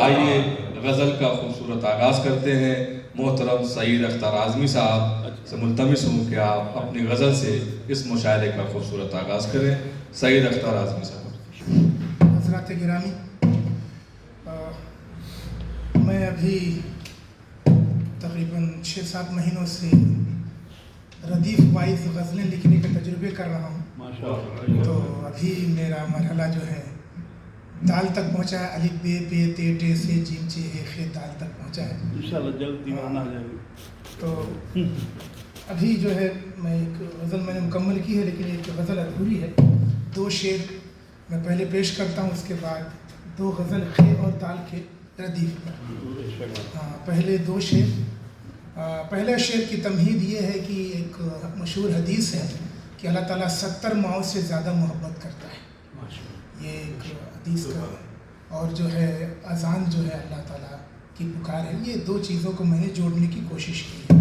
آئیے غزل کا خوبصورت آغاز کرتے ہیں. محترم سعید اختر اعظمی صاحب سے ملتمس ہوں کہ آپ اپنی غزل سے اس مشاعرے کا خوبصورت آغاز کریں. سعید اختر اعظمی صاحب. حضرات گرامی، میں ابھی تقریباً 6-7 مہینوں سے ردیف وائز غزلیں لکھنے کے تجربے کر رہا ہوں. تو ابھی میرا مرحلہ جو ہے دال تک پہنچا ہے. الف بے پے تے ٹے سے جیم چے ہے خے دال تک پہنچا ہے. انشاءاللہ جلد دیوانہ آ جائے گی. تو ابھی جو ہے میں ایک غزل میں نے مکمل کی ہے، لیکن ایک غزل ادھوری ہے. 2 شعر میں پہلے پیش کرتا ہوں، اس کے بعد 2 غزل خے اور دال کے ردیف پر. پہلے 2 شعر. پہلا شعر کی تمہید یہ ہے کہ ایک مشہور حدیث ہے کہ اللہ تعالیٰ 70 ماؤں سے زیادہ محبت کرتا ہے. یہ ایک حدیث کا، اور جو ہے اذان جو ہے اللہ تعالیٰ کی پکار ہے. یہ 2 چیزوں کو میں نے جوڑنے کی کوشش کی ہے.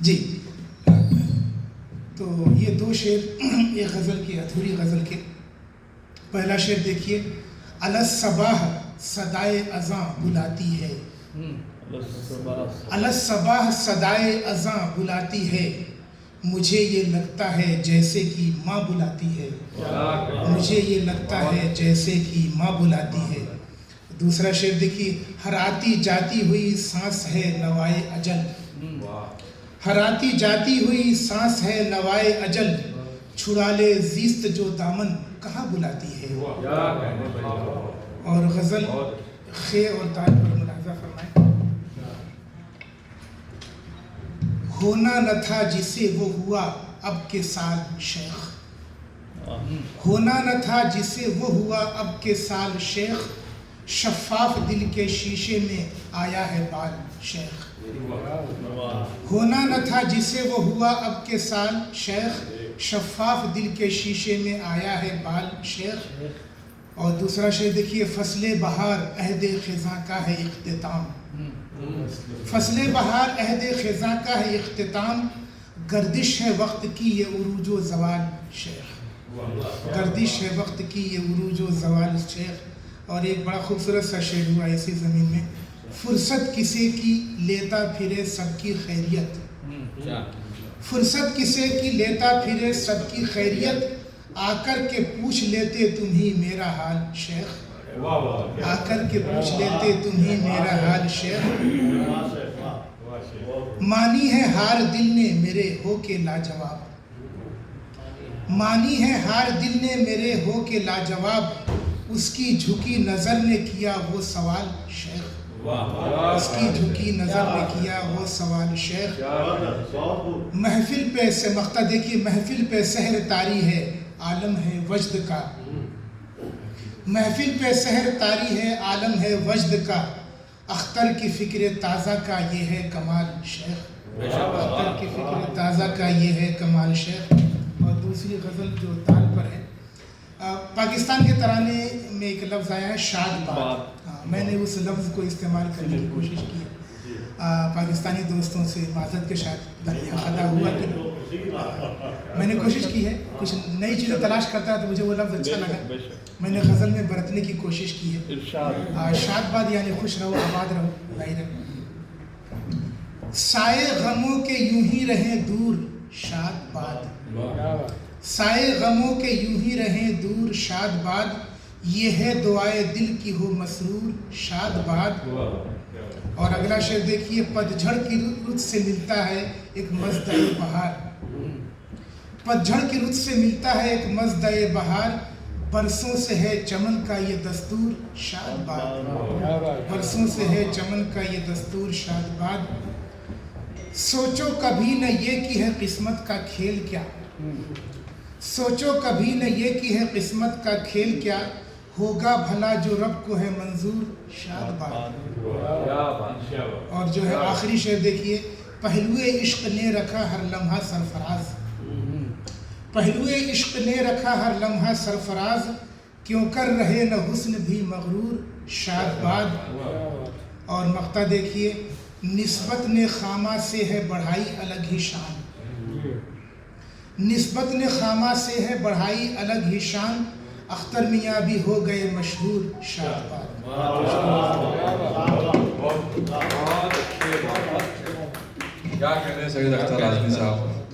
جی، تو یہ 2 شعر ایک غزل کی، ادھوری غزل کے. پہلا شعر دیکھیے. الصباح صدائے اذاں بلاتی ہے، الصباح صدائے اذاں بلاتی ہے، مجھے یہ لگتا ہے جیسے کہ ماں بلاتی ہے، مجھے یہ لگتا ہے جیسے کہ ماں بلاتی ہے. دوسرا شعر دیکھیے. ہر آتی جاتی ہوئی سانس ہے نوائے اجل، ہر آتی جاتی ہوئی سانس ہے نوائے اجل، چھڑا لے زیست جو دامن کہاں بلاتی ہے. اور غزل خے اور دال پر ملاحظہ فرمائیں. ہونا نہ تھا جسے وہ ہوا اب کے سال شیخ، ہونا نہ تھا جسے وہ ہوا اب کے سال شیخ، شفاف دل کے شیشے میں آیا ہے بال شیخ. ہونا نہ تھا جسے وہ ہوا اب کے سال شیخ، شفاف دل کے شیشے میں آیا ہے بال شیخ. اور دوسرا شعر دیکھیے. فصل بہار عہد خزاں کا ہے اختتام، فصل بہار عہد خزاں کا ہے اختتام، گردش ہے وقت کی یہ عروج و زوال شیخ، گردش ہے وقت کی یہ عروج و زوال شیخ. اور ایک بڑا خوبصورت سا شعر ہوا اسی زمین میں. فرصت کسے کی لیتا پھرے سب کی خیریت، فرصت کسے کی لیتا پھرے سب کی خیریت، آ کر کے پوچھ لیتے تم ہی میرا حال شیخ، آ کر کے پوچھ لیتے تم ہی میرا حال شیخ. مانی ہے ہار دل نے میرے ہو کے لاجواب، مانی ہے ہار دل نے میرے ہو کے لاجواب، اس کی جھکی نظر نے کیا وہ سوال شیخ، اس کی جھکی نظر نے کیا وہ سوال شیخ. محفل پہ سے مقطع دیکھیے. محفل پہ سحر طاری ہے عالم ہے وجد کا، محفل پہ سحر طاری ہے عالم ہے وجد کا، اختر کی فکر تازہ کا یہ ہے کمال شیخ، اختر کی فکر تازہ کا یہ ہے کمال شیخ. اور دوسری غزل جو تال پر ہے. پاکستان کے ترانے میں ایک لفظ آیا ہے شاد باد. میں نے اس لفظ کو استعمال کرنے کی کوشش کی ہے. پاکستانی دوستوں سے معذرت کے شاید خطا ہوا کہ میں نے کوشش کی ہے، کچھ نئی چیزیں تلاش کرتا ہے تو مجھے وہ لفظ اچھا لگا، میں نے غزل میں برتنے کی کوشش کی ہے. شاد باد یعنی خوش رہو، آباد رہو، ظاہر ہے. سائے غموں کے یوں ہی رہیں دور شاد باد، سائے غموں کے یوں ہی رہیں دور شاد باد، یہ ہے دعائے دل کی ہو مسرور شاد باد. اور اگلا شعر دیکھیے. پتجھڑ کی رت سے ملتا ہے ایک مزدہ بہار، پتجھڑ کی رت سے ملتا ہے ایک مزدہ بہار، برسوں سے ہے چمن کا یہ دستور شاد باد، برسوں سے ہے چمن کا یہ دستور شاد باد. سوچو کبھی نہ یہ کی ہے قسمت کا کھیل کیا، سوچو کبھی نہ یہ کی ہے قسمت کا کھیل کیا، ہوگا بھلا جو رب کو ہے منظور شاد باد. اور جو ہے آخری شعر دیکھیے. پہلوئے عشق نے رکھا ہر لمحہ سرفراز، پہلوئے عشق نے رکھا ہر لمحہ سرفراز، کیوں کر رہے نہ حسن بھی مغرور شاد باد. اور مقطع دیکھیے. نسبت نے خامہ سے ہے بڑھائی الگ ہی شان، نسبت نے خامہ سے ہے بڑھائی الگ ہی شان اختر میاں بھی ہو گئے مشہور شاد باد کیا کہنے سید اختر اعظمی صاحب